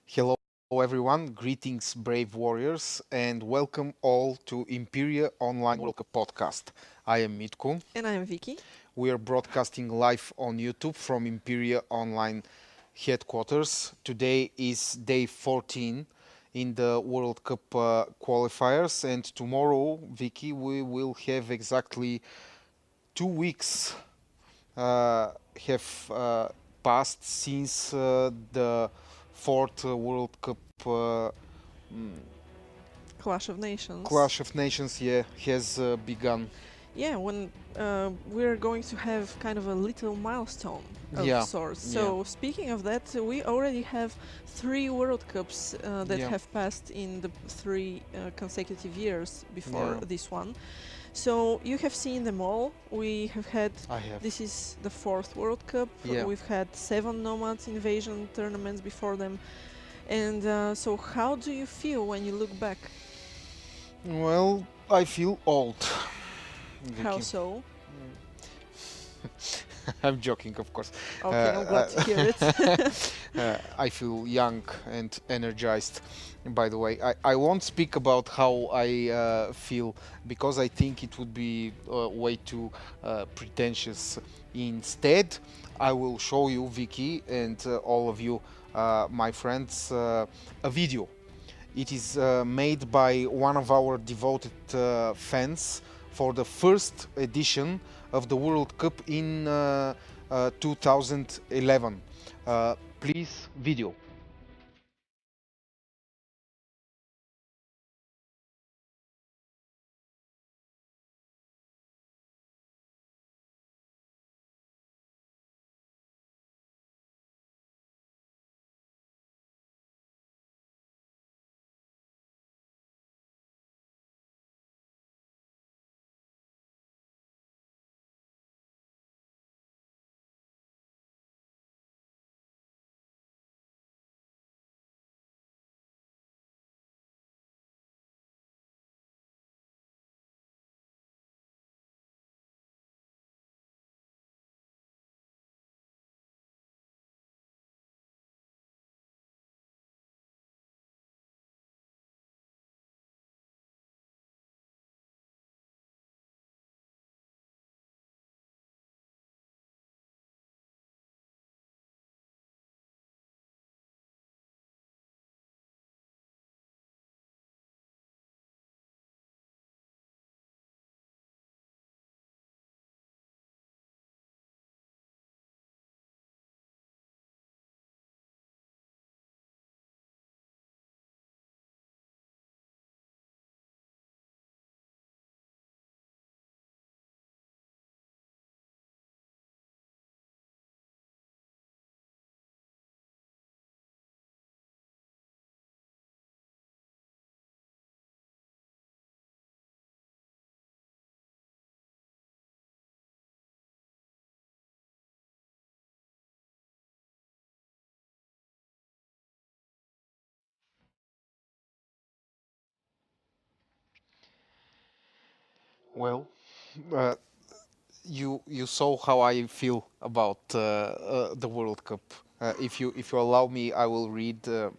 Hello, everyone. Greetings, brave warriors, and welcome all to Imperia Online World Cup podcast. I am Mitko. And I'm Vicky. We are broadcasting live on YouTube from Imperia Online headquarters. Today is day 14 in the World Cup qualifiers, and tomorrow, Vicky, we will have exactly 2 weeks have passed since the fourth World Cup mm, Clash of Nations. Clash of Nations, has begun. Yeah, when we're going to have kind of a little milestone of Yeah, sorts. yeah, So, speaking of that, we already have 3 World Cups that yeah, have passed in the 3 consecutive years before yeah. this one. So, you have seen them all. We have had, I have. this is the fourth World Cup. Yeah. We've had 7 Nomad Invasion tournaments before them. And so, how do you feel when you look back? Well, I feel old. How Vicky. so? I'm joking, of course. Okay, I'm glad to hear it. I feel young and energized. By the way, I won't speak about how I feel because I think it would be way too pretentious. Instead, I will show you, Vicky, and all of you, my friends, a video. It is made by one of our devoted fans for the first edition of the World Cup in 2011. Please, video. Well, uh, you saw how I feel about the World Cup. If you allow me, I will read the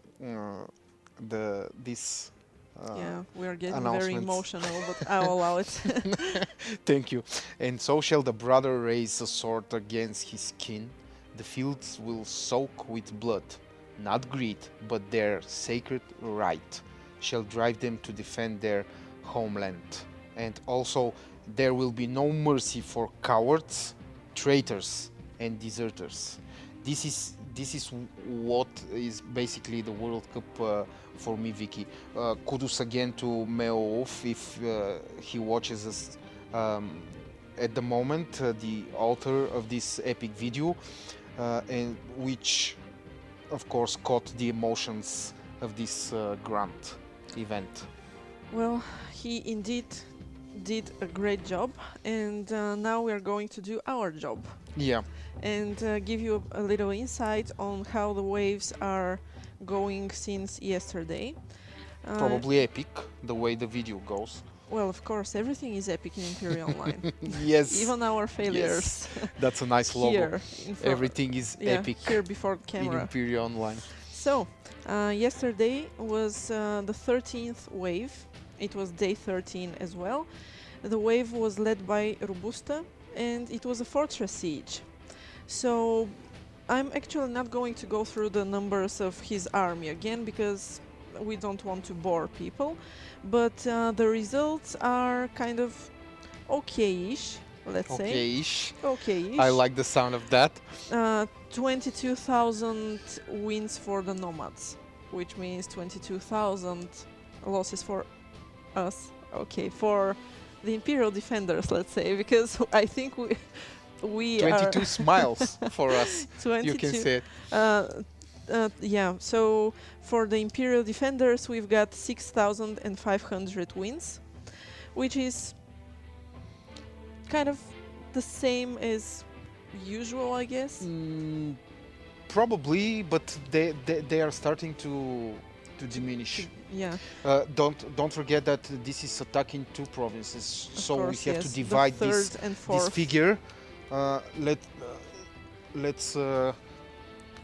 this Yeah, we are getting very announcements. emotional, but I'll allow it. Thank you. And so shall the brother raise a sword against his kin. The fields will soak with blood. Not greed, but their sacred right shall drive them to defend their homeland. And also, there will be no mercy for cowards, traitors, and deserters. This is what is basically the World Cup for me, Vicky. Kudos again to Meof if he watches us at the moment, the author of this epic video, and which, of course, caught the emotions of this grand event. Well, he indeed did a great job, and now we are going to do our job Yeah, and give you a little insight on how the waves are going since yesterday. probably epic the way the video goes. Well, of course, everything is epic in Imperial Online. Yes, Even our yes, failures that's a nice logo. here, Everything is yeah, epic here before in camera. Imperia Online. So, yesterday was the 13th wave. It was day 13 as well. The wave was led by Robusta, and it was a fortress siege. So, I'm actually not going to go through the numbers of his army again because we don't want to bore people. But the results are kind of okay-ish, let's say. Okay-ish. Okay-ish. I like the sound of that. 22,000 wins for the nomads, which means 22,000 losses for us. Okay, for the Imperial defenders, let's say, because I think we 22 are smiles for us. 22. You can say it. Yeah, so for the Imperial defenders, we've got 6,500 wins, which is kind of the same as usual, I guess. Probably, but they are starting to diminish. Yeah. Don't forget that this is attacking two provinces, Of so course, we have yes, to divide the third this and fourth. figure. Let's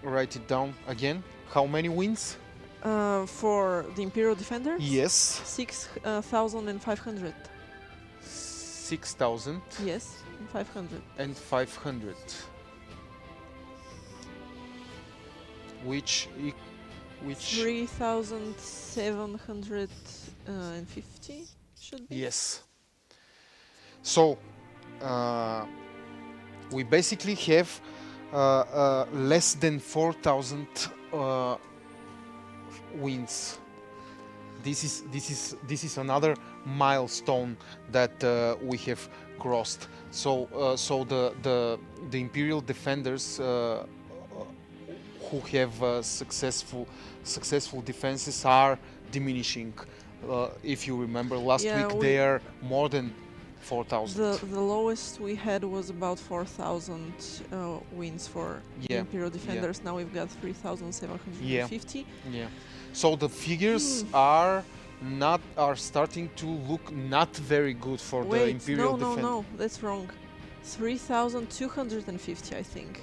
write it down again. How many wins? For the Imperial defenders? Yes. 6,500. 6,000 Yes, 500. and 500. Which 3,750 should be. yes. So we basically have less than 4,000 wins. This is another milestone that we have crossed. So the Imperial defenders who have successful defenses are diminishing. If you remember last week, they are more than 4,000. The lowest we had was about 4,000 wins for the Imperial defenders. Now we've got 3,750. Yeah. So the figures are starting to look not very good for the Imperial defenders. No, that's wrong. 3,250, I think.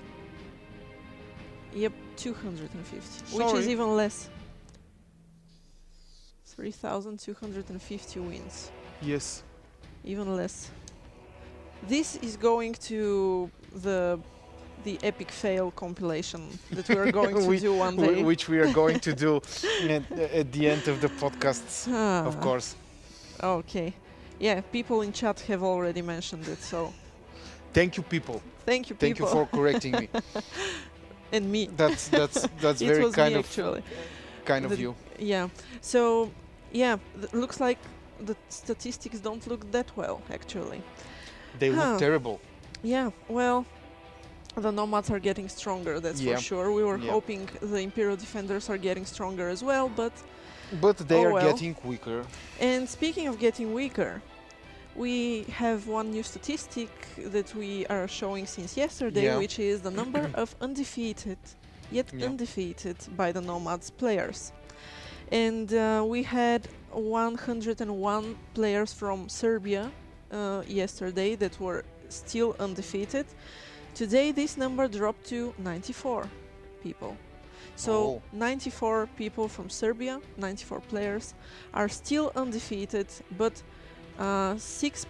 Yep, 250, which is even less. 3,250 wins. Yes. Even less. This is going to the epic fail compilation that we are going to do one day. Which we are going to do at the end of the podcasts, of course. Okay. Yeah, people in chat have already mentioned it, so... Thank you, people. Thank you, people. Thank you for correcting me. And me. That's very kind of you. Yeah. So, yeah, looks like the statistics don't look that well, actually. They look terrible. Yeah, well, the nomads are getting stronger, that's for sure. We were hoping the Imperial defenders are getting stronger as well, but they are getting weaker. And speaking of getting weaker, we have one new statistic that we are showing since yesterday, which is the number of undefeated by the nomads players. And we had 101 players from Serbia yesterday that were still undefeated. Today this number dropped to 94 people. So 94 people from Serbia, 94 players, are still undefeated, but 6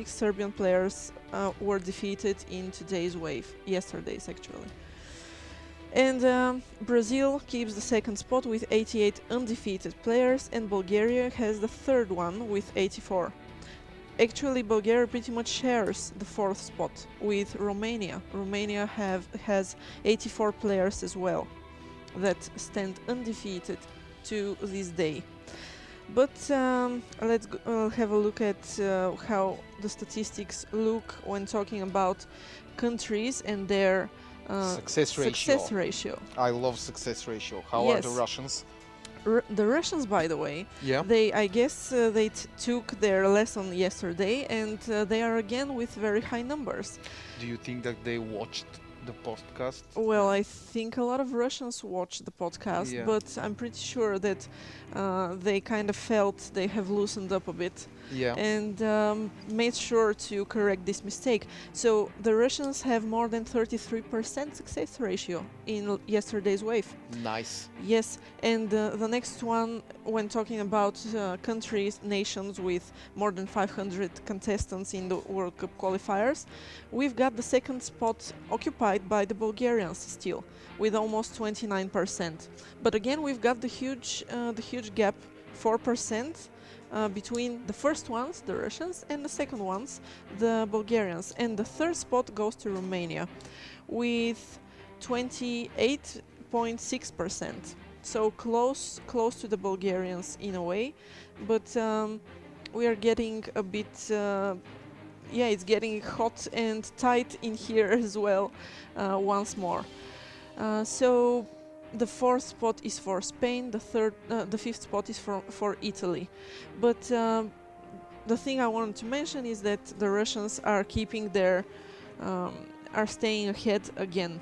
Serbian players were defeated in today's wave, yesterday's actually. And Brazil keeps the second spot with 88 undefeated players, and Bulgaria has the third one with 84. Actually, Bulgaria pretty much shares the fourth spot with Romania. Romania has 84 players as well that stand undefeated to this day. But let's have a look at how the statistics look when talking about countries and their success ratio. I love success ratio. How are the Russians? The Russians, by the way, I guess they took their lesson yesterday, and they are again with very high numbers. Do you think that they watched the podcast? Well, I think a lot of Russians watch the podcast, but I'm pretty sure that they kind of felt they have loosened up a bit and made sure to correct this mistake. So the Russians have more than 33% success ratio in yesterday's wave. Nice. Yes, and the next one, when talking about countries, nations with more than 500 contestants in the World Cup qualifiers, we've got the second spot occupied by the Bulgarians still, with almost 29%. But again, we've got the huge gap, 4%, between the first ones, the Russians, and the second ones, the Bulgarians. And the third spot goes to Romania, with 28.6%. So close to the Bulgarians in a way, but we are getting a bit, it's getting hot and tight in here as well, once more. So the fourth spot is for Spain, the fifth spot is for Italy. But the thing I wanted to mention is that the Russians are keeping their, are staying ahead again.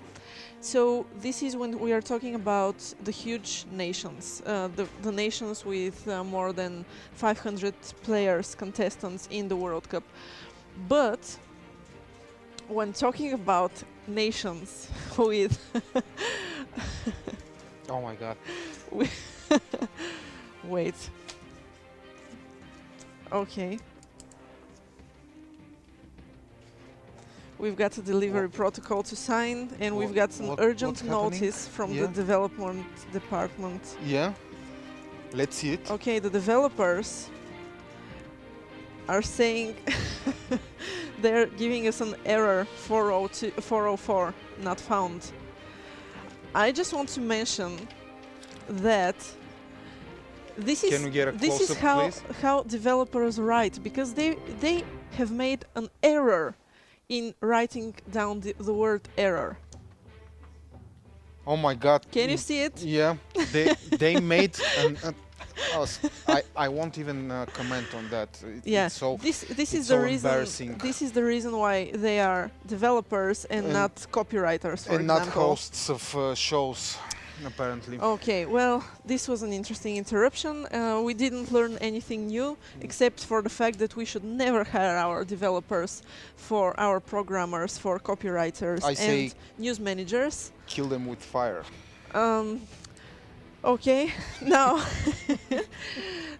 So this is when we are talking about the huge nations, the nations with more than 500 players, contestants in the World Cup. But when talking about nations with oh my god. Wait. Okay. We've got a delivery protocol to sign, and we've got an urgent notice from the development department. Yeah. Let's see it. Okay, the developers are saying they're giving us an error 404 not found. I just want to mention that this is how developers write, because they have made an error in writing down the word error. Oh my god. Can you see it? Yeah. They made I won't even comment on that. It's so, this is so the reason. embarrassing. This is the reason why they are developers and not copywriters, for example. Not hosts of shows, apparently. Okay, well, this was an interesting interruption. We didn't learn anything new, except for the fact that we should never hire our developers, for our programmers, for copywriters and news managers. Kill them with fire. Okay, now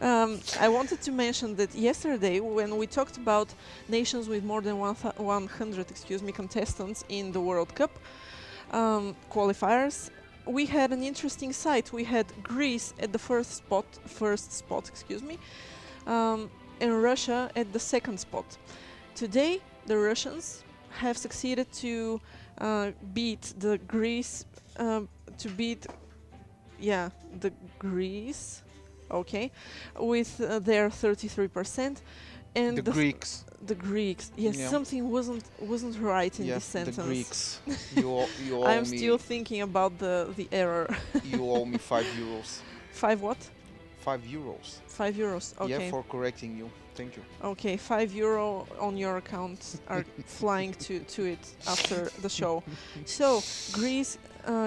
I wanted to mention that yesterday, when we talked about nations with more than 100 contestants in the World Cup qualifiers, we had an interesting sight. We had Greece at the first spot, and Russia at the second spot. Today, the Russians have succeeded to beat the Greece, the Greece, okay, with their 33%, and the Greeks. The Greeks, yes, something wasn't right in this sentence. The Greeks. You owe I'm me. still thinking about the error. You owe me 5 euros. 5 what? 5 euros. 5 euros. Okay. Yeah, for correcting you. Thank you. Okay, €5 on your account are flying to it after the show. So Greece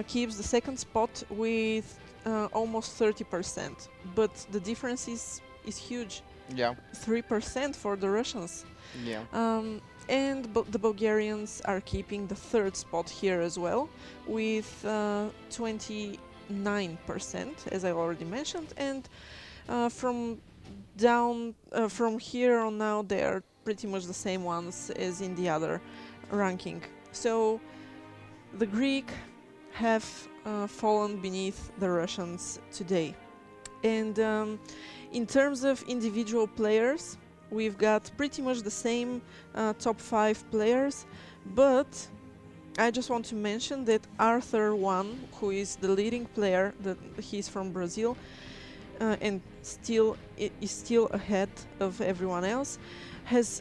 keeps the second spot with almost 30%, but the difference is huge. Yeah. 3% for the Russians. Yeah. And the Bulgarians are keeping the third spot here as well, with 29%, as I already mentioned. And from here on now, they are pretty much the same ones as in the other ranking. So the Greek have fallen beneath the Russians today. And in terms of individual players, we've got pretty much the same top 5 players, but I just want to mention that Arthur won, who is the leading player, he's from Brazil, and is still ahead of everyone else, has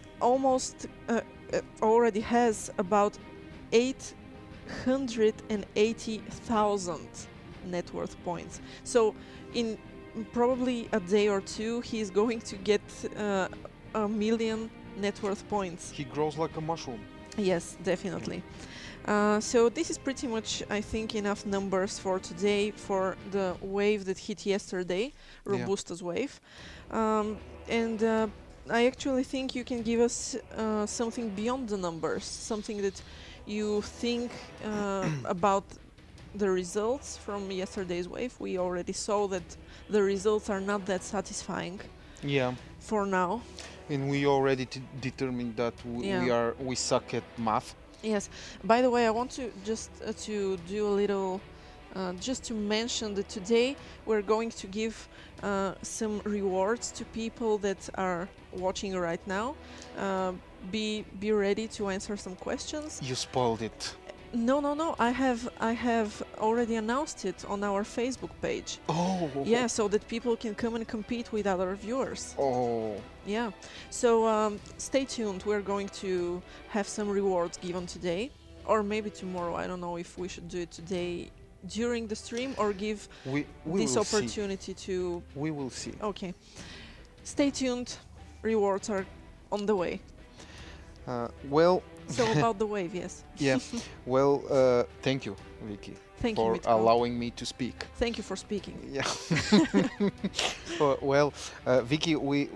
already has about 880,000 net worth points. So in probably a day or two, he's going to get 1 million net worth points. He grows like a mushroom. Yes, definitely. So this is pretty much, I think, enough numbers for today for the wave that hit yesterday, Robusta's wave. And I actually think you can give us something beyond the numbers, something that you think about the results from yesterday's wave. We already saw that the results are not that satisfying. Yeah. For now. And we already determined that we suck at math. Yes. By the way, I want to just to do a little, just to mention that today we're going to give some rewards to people that are watching right now. Be ready to answer some questions. You spoiled it. No. I have already announced it on our Facebook page. Oh. Yeah, so that people can come and compete with other viewers. Oh. Yeah. So stay tuned. We're going to have some rewards given today, or maybe tomorrow. I don't know if we should do it today during the stream or give we this opportunity to. We will see. Okay. Stay tuned. Rewards are on the way. Well. So about the wave, yes. Yeah. Well, thank you, Vicky, thank for you, Mitko. allowing me to speak. Thank you for speaking. Yeah. Well, Vicky, we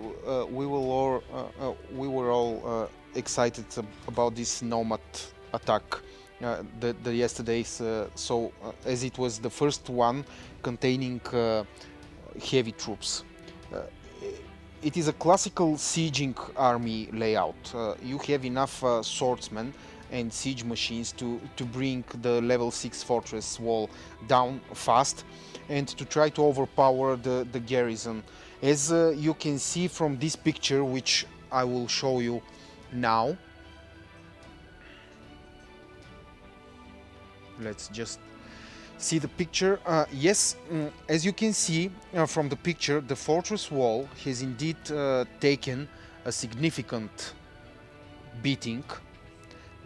were all excited about this nomad attack, the yesterday's. As it was the first one containing heavy troops. It is a classical sieging army layout. You have enough swordsmen and siege machines to bring the level 6 fortress wall down fast and to try to overpower the garrison. As you can see from this picture, which I will show you now. Let's just see the picture. Yes, as you can see from the picture, the fortress wall has indeed taken a significant beating,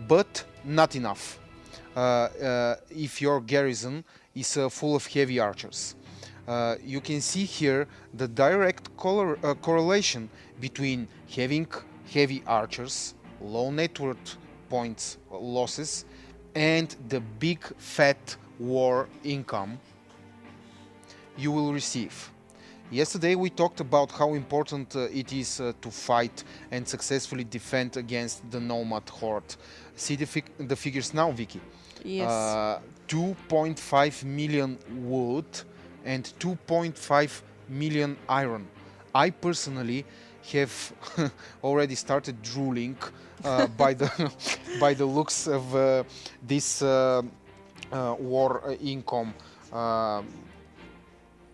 but not enough if your garrison is full of heavy archers. You can see here the direct correlation between having heavy archers, low net worth points losses, and the big fat war income you will receive. Yesterday we talked about how important it is to fight and successfully defend against the nomad horde. See the figures now, Vicky. Yes. 2.5 million wood and 2.5 million iron. I personally have already started drooling by the looks of this war income.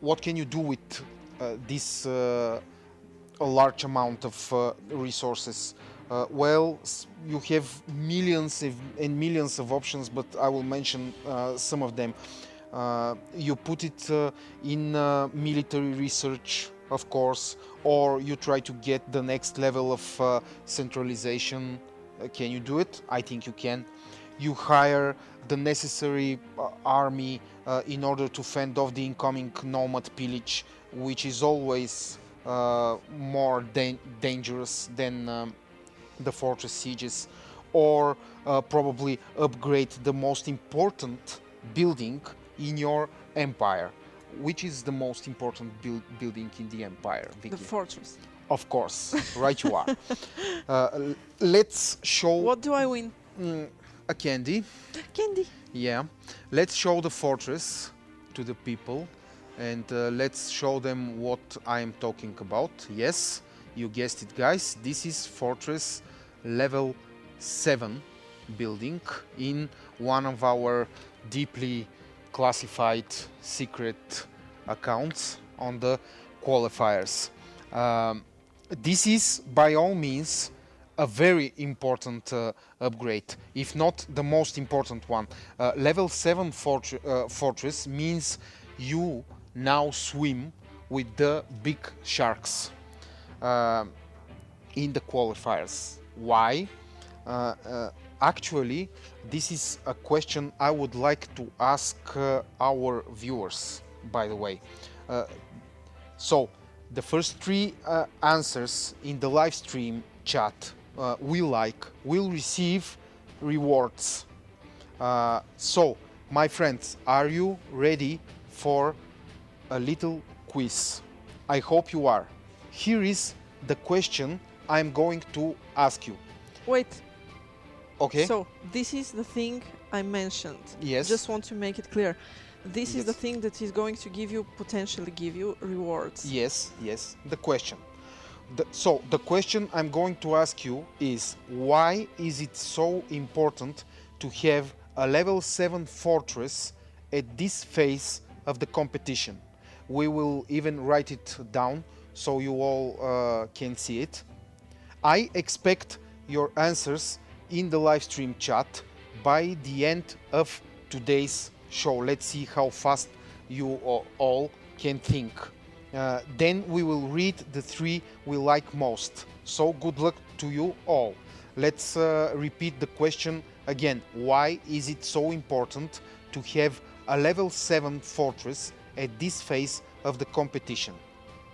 What can you do with this a large amount of resources? Well, you have millions and millions of options, but I will mention some of them. You put it in military research, of course, or you try to get the next level of centralization. Can you do it? I think you can. You hire the necessary army in order to fend off the incoming nomad pillage, which is always more dangerous than the fortress sieges, or probably upgrade the most important building in your empire. Which is the most important building in the empire, Vicky? The fortress. Of course, right you are. Let's show... What do I win? A candy. Candy. Yeah. Let's show the fortress to the people and let's show them what I am talking about. Yes, you guessed it, guys. This is fortress level 7 building in one of our deeply classified secret accounts on the qualifiers. This is by all means a very important upgrade, if not the most important one. Level 7 fortress means you now swim with the big sharks in the qualifiers. Why? Actually, this is a question I would like to ask our viewers, by the way. So, the first 3 answers in the live stream chat will receive rewards. So, my friends, are you ready for a little quiz? I hope you are. Here is the question I'm going to ask you. Wait. Okay. So this is the thing I mentioned. Yes. Just want to make it clear. This is the Yes. thing that is going to potentially give you rewards. Yes, yes. The question. So the question I'm going to ask you is, why is it so important to have a level 7 fortress at this phase of the competition? We will even write it down so you all can see it. I expect your answers in the live stream chat by the end of today's show. Let's see how fast you all can think. Then we will read the 3 we like most. So good luck to you all. Let's repeat the question again. Why is it so important to have a level 7 fortress at this phase of the competition?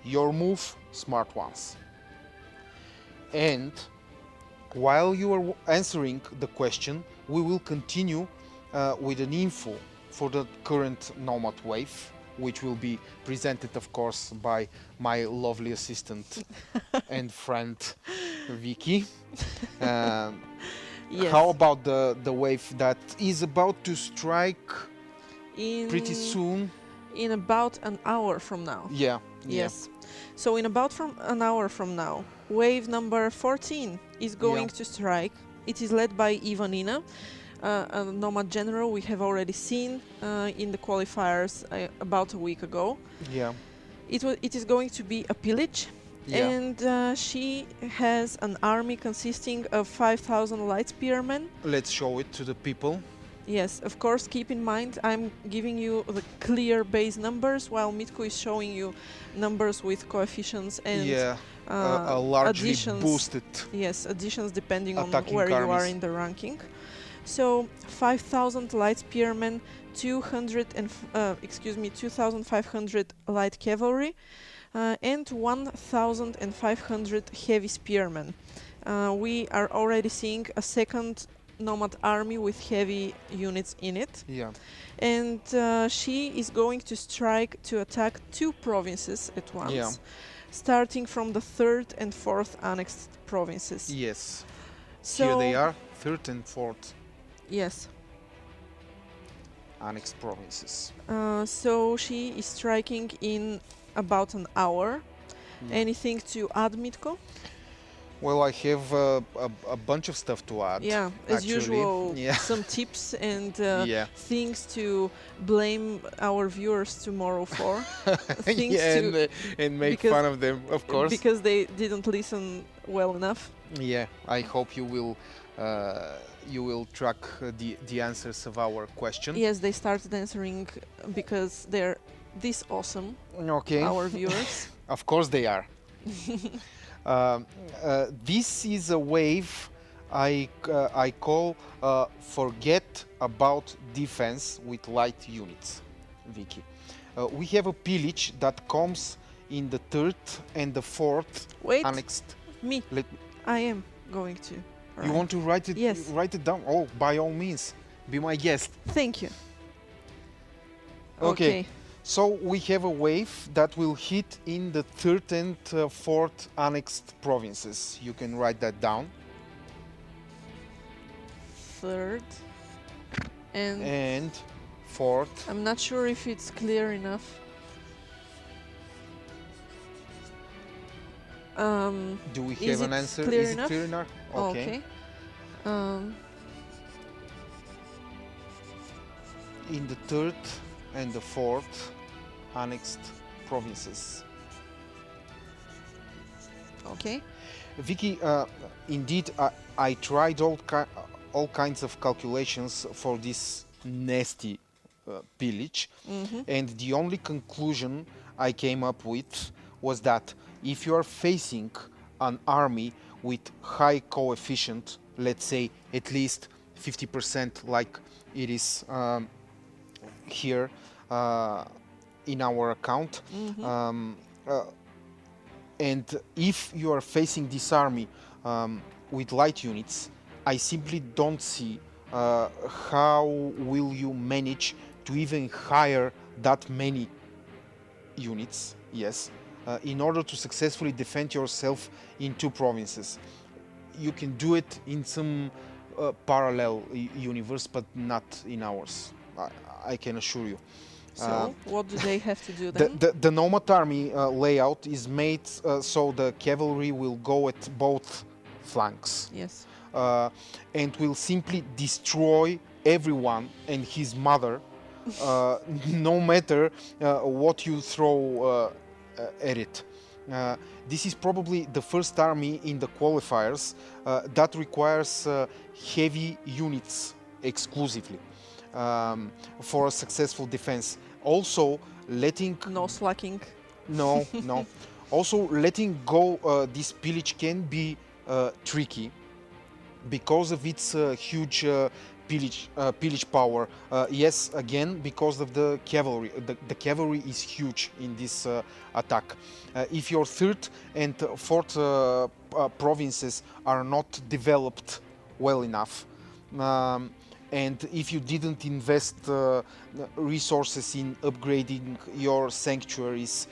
Your move, smart ones. And while you are answering the question, we will continue with an info for the current Nomad wave, which will be presented, of course, by my lovely assistant and friend Vicky. Yes. How about the wave that is about to strike pretty soon? In about an hour from now. Yeah. Yes. So in about an hour from now, wave number 14 is going to strike. It is led by Ivanina, a Nomad general we have already seen in the qualifiers about a week ago. Yeah. It is going to be a pillage. Yeah. And she has an army consisting of 5,000 light spearmen. Let's show it to the people. Yes, of course, keep in mind I'm giving you the clear base numbers while Mitko is showing you numbers with coefficients and a largely additions. Boosted. Yes, additions depending on attacking where you are armies. in the ranking. So 5,000 light spearmen, 2,500 light cavalry, and 1,500 heavy spearmen. We are already seeing a second Nomad army with heavy units in it. Yeah. And she is going to strike to attack 2 provinces at once, starting from the 3rd and 4th annexed provinces. Yes. So Here they are, 3rd and 4th yes. annexed provinces. So she is striking in about an hour. Yeah. Anything to add, Mitko? Well, I have a bunch of stuff to add. Yeah, as usual, Yeah. some tips and things to blame our viewers tomorrow for. Things and make fun of them, of course. Because they didn't listen well enough. Yeah, I hope you will track the answers of our question. Yes, they started answering because they're this awesome. Okay. Our viewers. Of course they are. This is a wave I call forget about defense with light units, Vicky. We have a pillage that comes in the 3rd and the 4th annexed. Me. I am going to. You want to write it? Yes. Write it down. Oh, by all means, be my guest. Thank you. Okay. So we have a wave that will hit in the 3rd and 4th annexed provinces. You can write that down. 3rd and 4th. I'm not sure if it's clear enough. Do we have an answer? Is it clear enough? Okay. In the 3rd and the 4th annexed provinces. Okay. Vicky, indeed, I tried all kinds of calculations for this nasty pillage, and the only conclusion I came up with was that if you are facing an army with high coefficient, let's say at least 50%, like it is here in our account, and if you are facing this army with light units, I simply don't see how will you manage to even hire that many units. Yes, in order to successfully defend yourself in 2 provinces. You can do it in some parallel universe, but not in ours. I can assure you. So, what do they have to do then? The nomad army layout is made so the cavalry will go at both flanks. Yes. And will simply destroy everyone and his mother, no matter what you throw at it. This is probably the first army in the qualifiers that requires heavy units exclusively for a successful defense. Also, letting... No slacking. No, no. Also, letting go this pillage can be tricky because of its huge pillage power. Yes, again, because of the cavalry. The cavalry is huge in this attack. If your 3rd and 4th provinces are not developed well enough, and if you didn't invest resources in upgrading your sanctuaries,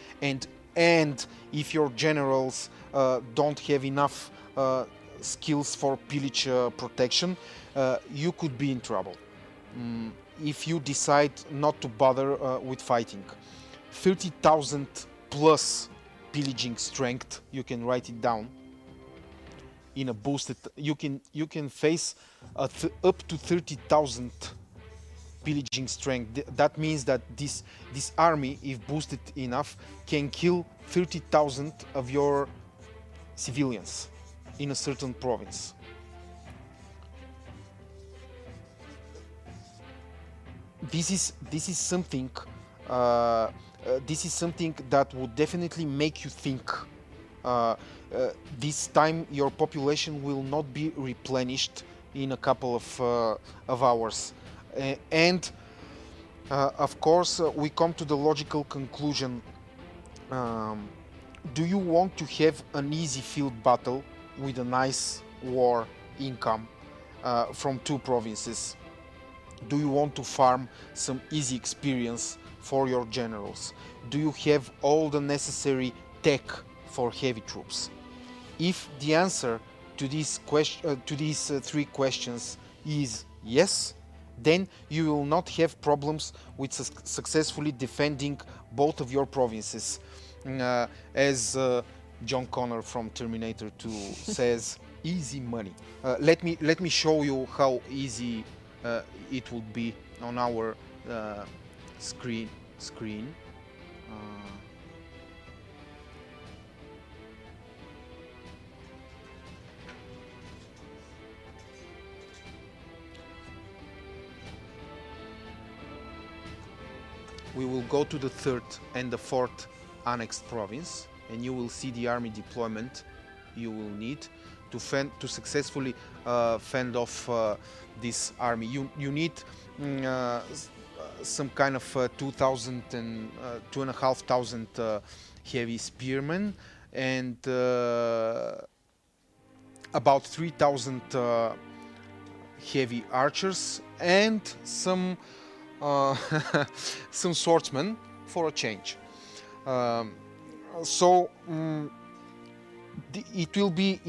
and if your generals don't have enough skills for pillage protection, you could be in trouble if you decide not to bother with fighting. 30,000 plus pillaging strength, you can write it down. In a boosted, you can face up to 30,000 pillaging strength. That means that this army, if boosted enough, can kill 30,000 of your civilians in a certain province. This is something that would definitely make you think. This time your population will not be replenished in a couple of hours, and of course we come to the logical conclusion. Do you want to have an easy field battle with a nice war income from 2 provinces? Do you want to farm some easy experience for your generals? Do you have all the necessary tech for heavy troops? If the answer to these 3 questions is yes, then you will not have problems with successfully defending both of your provinces. As John Connor from Terminator 2 says, easy money. Let me show you how easy it would be on our screen. We will go to the 3rd and the 4th annexed province, and you will see the army deployment you will need to successfully fend off this army. You need some kind of 2,000 and 2,500 heavy spearmen and about 3,000 heavy archers and some some swordsmen for a change. It will be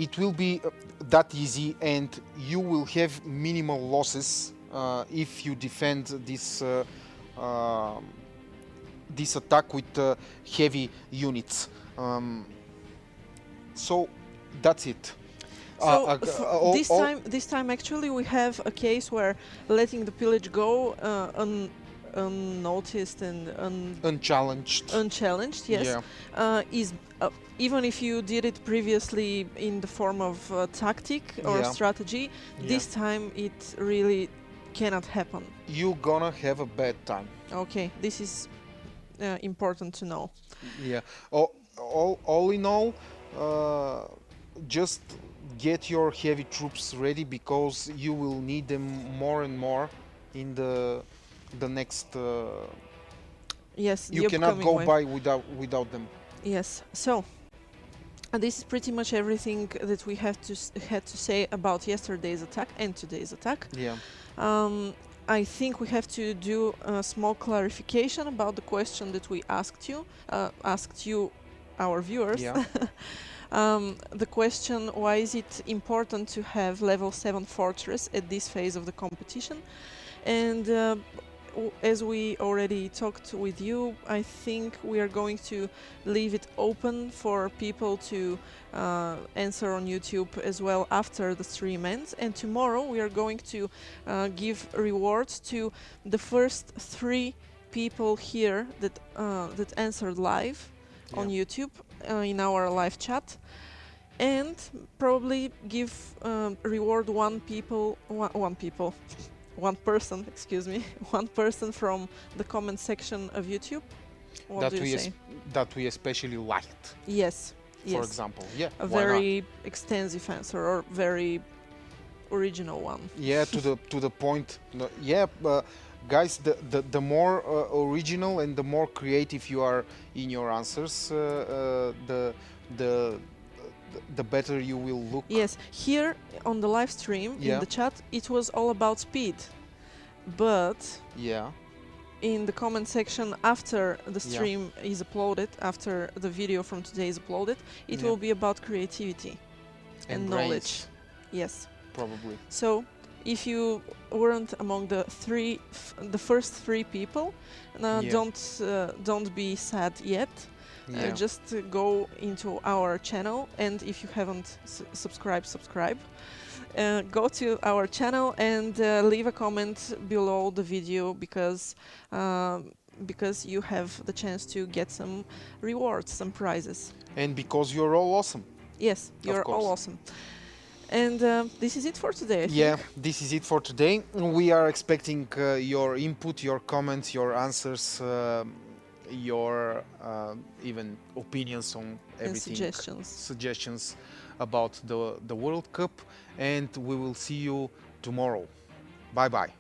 that easy, and you will have minimal losses if you defend this this attack with heavy units. So that's it. So this time actually we have a case where letting the pillage go unnoticed and unchallenged, yes, is even if you did it previously in the form of tactic or strategy, this time it really cannot happen. You're gonna have a bad time. Okay, this is important to know. Yeah. All in all, just get your heavy troops ready, because you will need them more and more in the next. Yes, you cannot go by without them. Yes. So this is pretty much everything that we had to say about yesterday's attack and today's attack. Yeah. I think we have to do a small clarification about the question that we asked you our viewers. Yeah. The question, why is it important to have level 7 fortress at this phase of the competition? And as we already talked with you, I think we are going to leave it open for people to answer on YouTube as well after the stream ends. And tomorrow we are going to give rewards to the first 3 people here that answered live on YouTube in our live chat, and probably give reward one person, excuse me, one person from the comment section of YouTube. What do you say? That we especially liked. Yes. For example, yeah. A very extensive answer or very original one. Yeah, to the point. Yeah, guys, the more original and the more creative you are in your answers, the better you will look. Yes, here on the live stream in the chat, it was all about speed, but in the comment section after the stream is uploaded, after the video from today is uploaded, it will be about creativity and knowledge. Yes, probably. So if you weren't among the first 3 people, don't be sad yet. Just go into our channel, and if you haven't subscribe. Go to our channel and leave a comment below the video, because you have the chance to get some rewards, some prizes. And because you're all awesome. Yes, you're all awesome. And this is it for today, I think. Yeah, this is it for today. We are expecting your input, your comments, your answers, your even opinions on everything, and suggestions about the World Cup, and we will see you tomorrow. Bye bye.